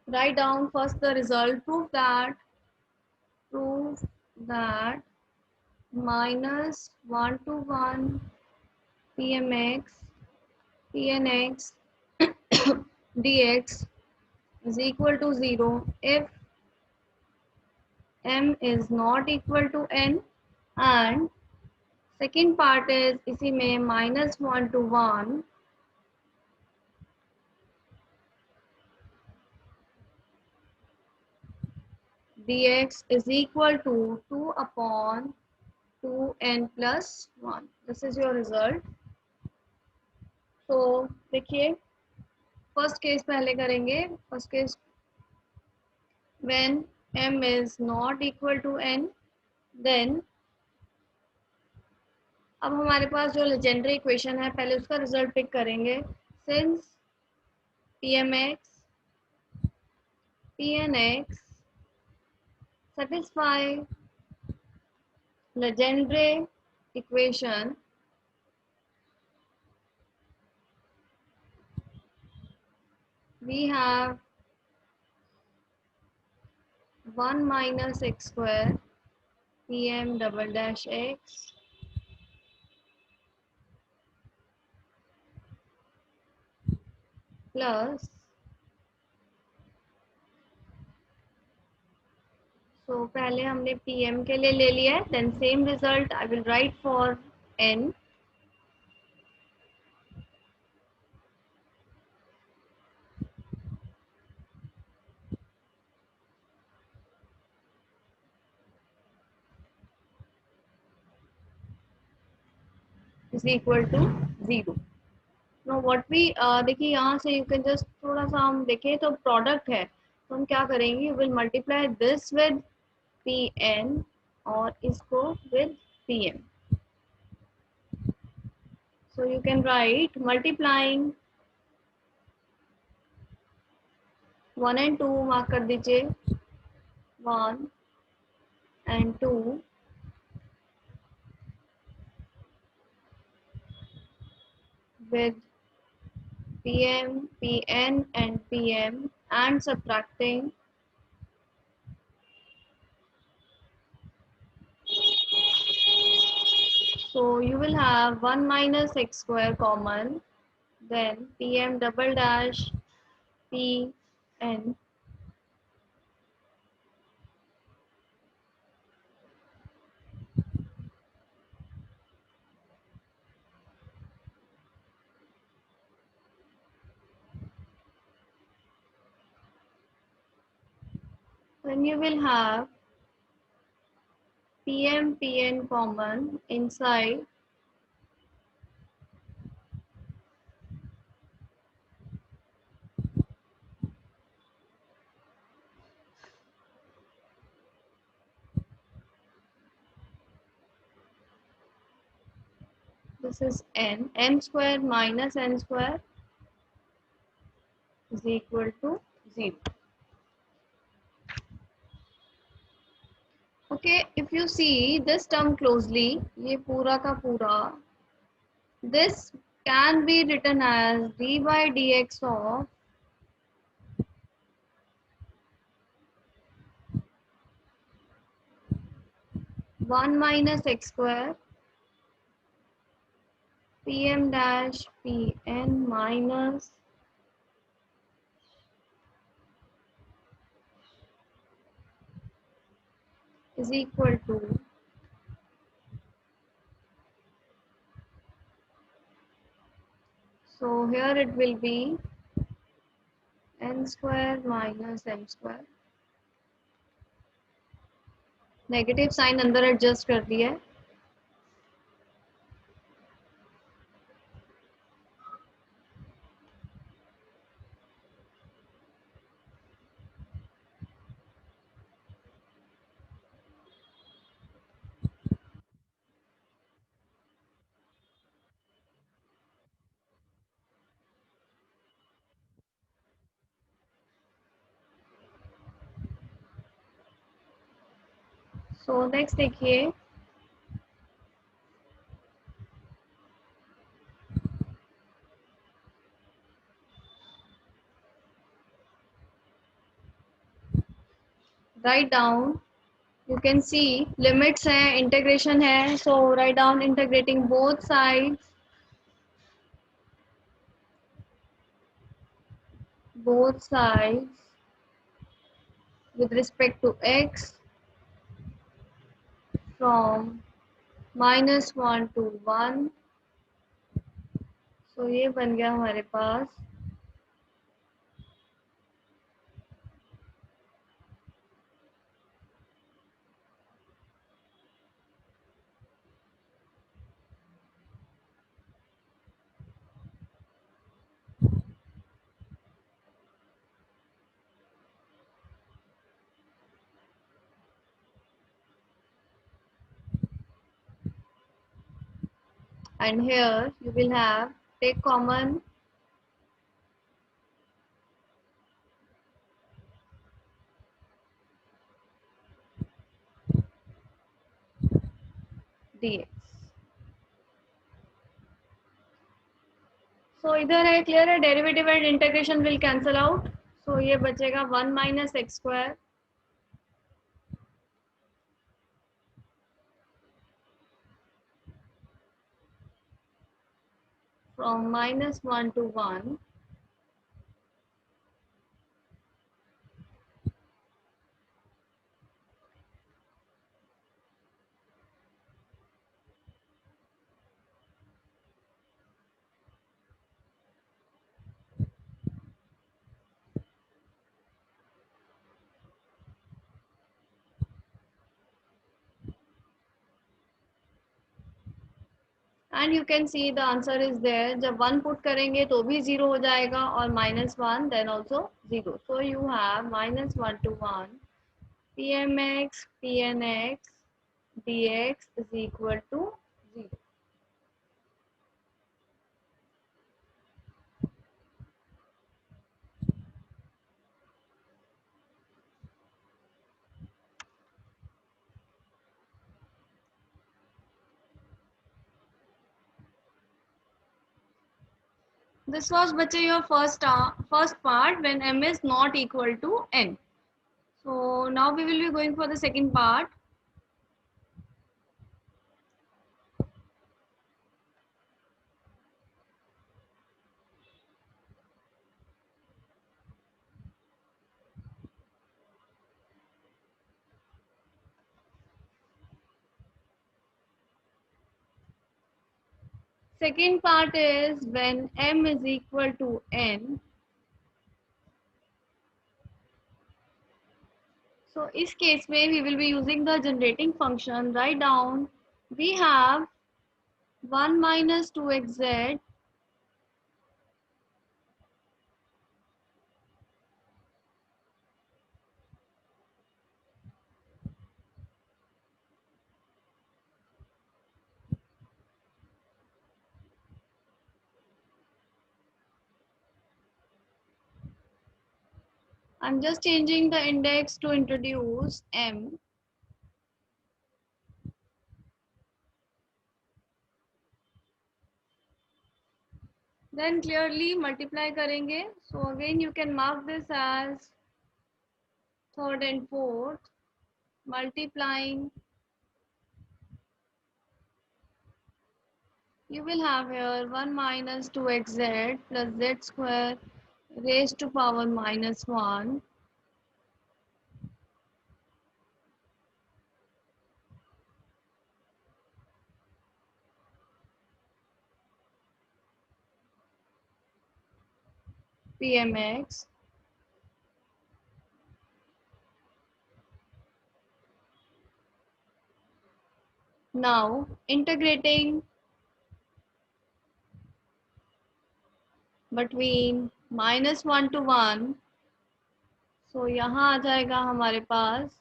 Write down first the result. Prove that minus 1 to 1 pmx pnx dx is equal to 0 if m is not equal to n, and second part is इसी में minus 1 to 1 dx is equal to 2 upon 2n plus 1. This is your result. तो देखिए first case पहले करेंगे. First case when m is not equal to n, then अब हमारे पास जो legendary equation है पहले उसका रिजल्ट पिक करेंगे. Since pmx pnx satisfy Legendre equation, we have 1 minus x square pm double dash x plus, so पहले हमने pm के लिए ले लिया है, then same result I will write for n. Is equal to 0. Now what we देखिए यहाँ से you can just थोड़ा सा हम देखें तो प्रोडक्ट है तो हम क्या करेंगे, will multiply this with pn और इसको with pm. So you can write multiplying 1 and 2 mark कर दीजिए. 1 and 2 with pm, pn and pm and subtracting so you will have 1 minus x square common, then pm double dash pn then you will have pm pn common inside. This is n. M square minus n square is equal to 0. Okay, if you see this term closely, ये पूरा का पूरा, this can be written as d by dx of 1 minus x square pm dash pn minus is equal to so here it will be n square minus m square. Negative sign अंदर adjust कर दिया है. So next देखिए Write down. You can see limits है, integration है. So write down integrating both sides. Both sides with respect to x from -1 to 1. So ये बन गया हमारे पास. And here you will have take common dx. So इधर है clear है, derivative and integration will cancel out. So ये बचेगा 1 minus x square from -1 to 1. And you can see the answer is there. जब 1 पुट करेंगे तो भी 0 हो जाएगा और -1 then also 0. So you have -1 to 1 pmx pnx dx is equal to 0. This was bache your first part when m is not equal to n. So now we will be going for the second part. Second part is when m is equal to n. So इस case में we will be using the generating function. Write down. We have 1 minus 2xz I'm just changing the index to introduce m. Then clearly multiply करेंगे. So again you can mark this as third and fourth. Multiplying, you will have here 1 minus 2xz plus z square raised to power -1 pmx. Now integrating between -1 to 1. So यहाँ आ जाएगा हमारे पास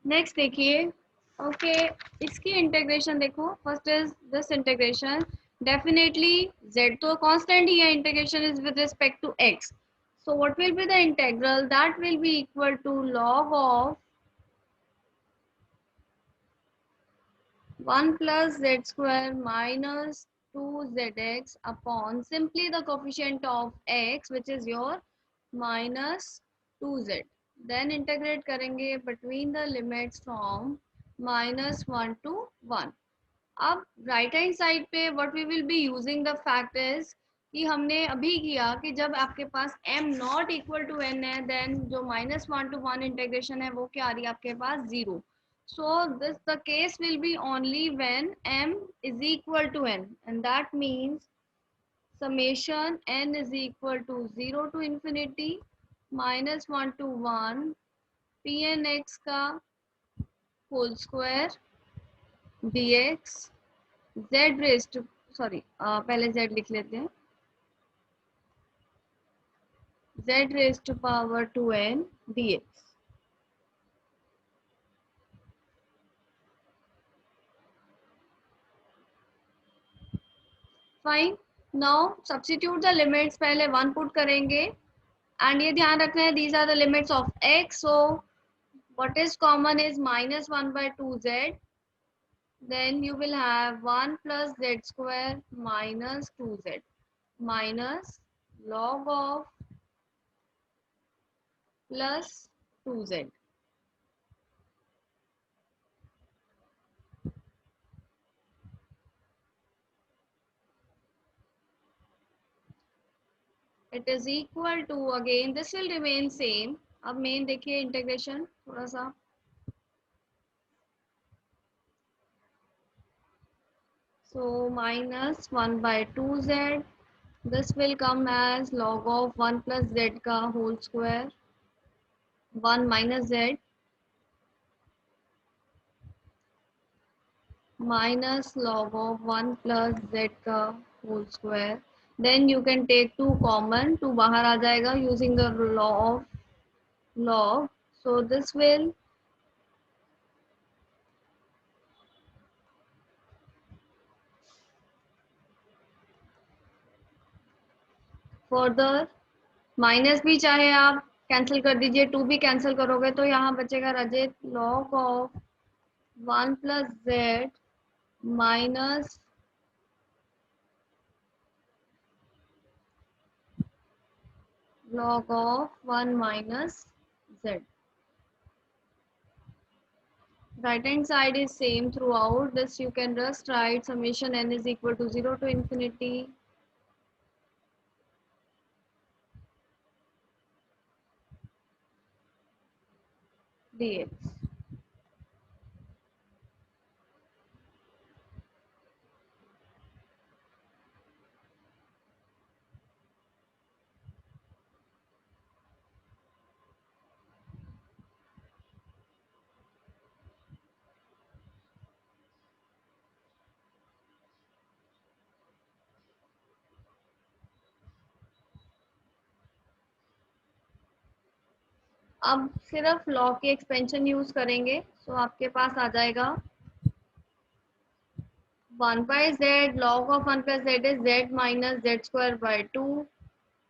next देखिए, okay, इसकी integration देखो, first is this integration, definitely z तो constant ही है, integration is with respect to x, so what will be the integral, that will be equal to log of 1 plus z square minus 2zx upon simply the coefficient of x which is your minus 2z, then integrate करेंगे between the limits from -1 to 1. अब right hand side पे what we will be using the fact is कि हमने अभी किया कि जब आपके पास m not equal to n है, देन जो -1 to 1 इंटीग्रेशन है वो क्या आ रही है आपके पास, 0. So this the case will be only when m is equal to n, and that means summation n is equal to 0 to infinity -1 to 1 pnx का whole square dx z raise to, sorry पहले z लिख लेते हैं, z raise to power 2n dx. Fine, now substitute the limits, पहले 1 put करेंगे and ये ध्यान रखना है these are the limits of x, so what is common is -1/2z, then you will have 1 plus z square minus 2z minus log of plus 2z. It is equal to, again this will remain same. अब main देखिए integration थोड़ा सा, so -1/2z, this will come as log of 1 plus z का whole square, 1 minus z minus log of 1 plus z का whole square, then you can take 2 common, 2 बाहर आ जाएगा using the law of log, so this will further, minus भी चाहे आप cancel कर दीजिए, 2 भी कैंसिल करोगे तो यहाँ बचेगा Rajit log of 1 plus z minus log of 1 minus z. Right hand side is same throughout, this you can just write summation n is equal to 0 to infinity dx. अब सिर्फ लॉ की एक्सपेंशन यूज करेंगे, सो आपके पास आ जाएगा 1 by z, log of 1 plus z is z minus z square by 2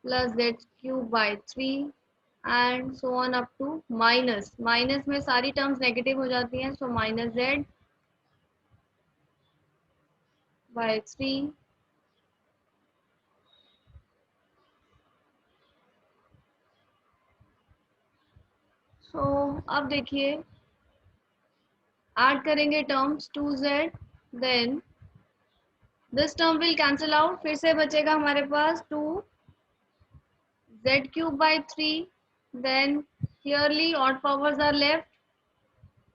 plus z cube by 3 and so on up to minus, minus में सारी terms negative हो जाती हैं, so minus z by 3 so अब देखिए ऐड करेंगे terms 2z, then this term will cancel out, फिर से बचेगा हमारे पास 2 z cube by 3, then clearly odd powers are left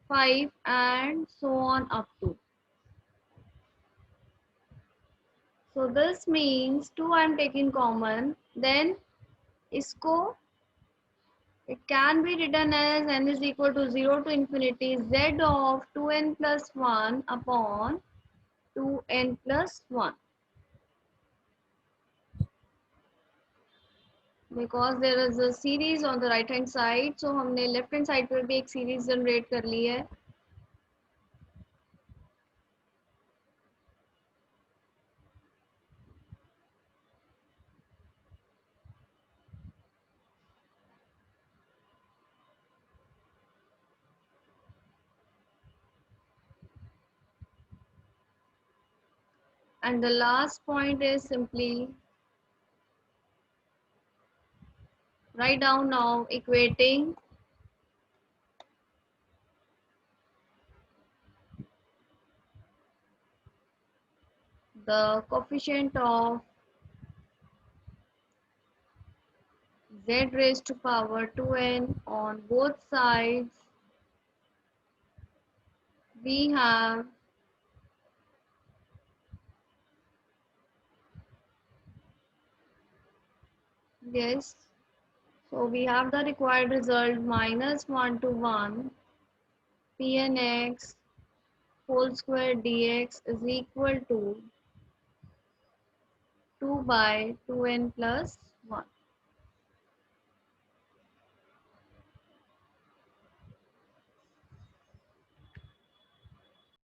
5 and so on up to. So this means 2 I am taking common, then इसको it can be written as n is equal to 0 to infinity z of 2n plus 1 upon 2n plus 1. Because there is a series on the right hand side, so हमने left hand side पर भी एक series generate कर ली है. And the last point is simply write down now equating the coefficient of z raised to power 2n on both sides. We have yes, so we have the required result minus 1 to 1 pnx whole square dx is equal to 2 by 2n plus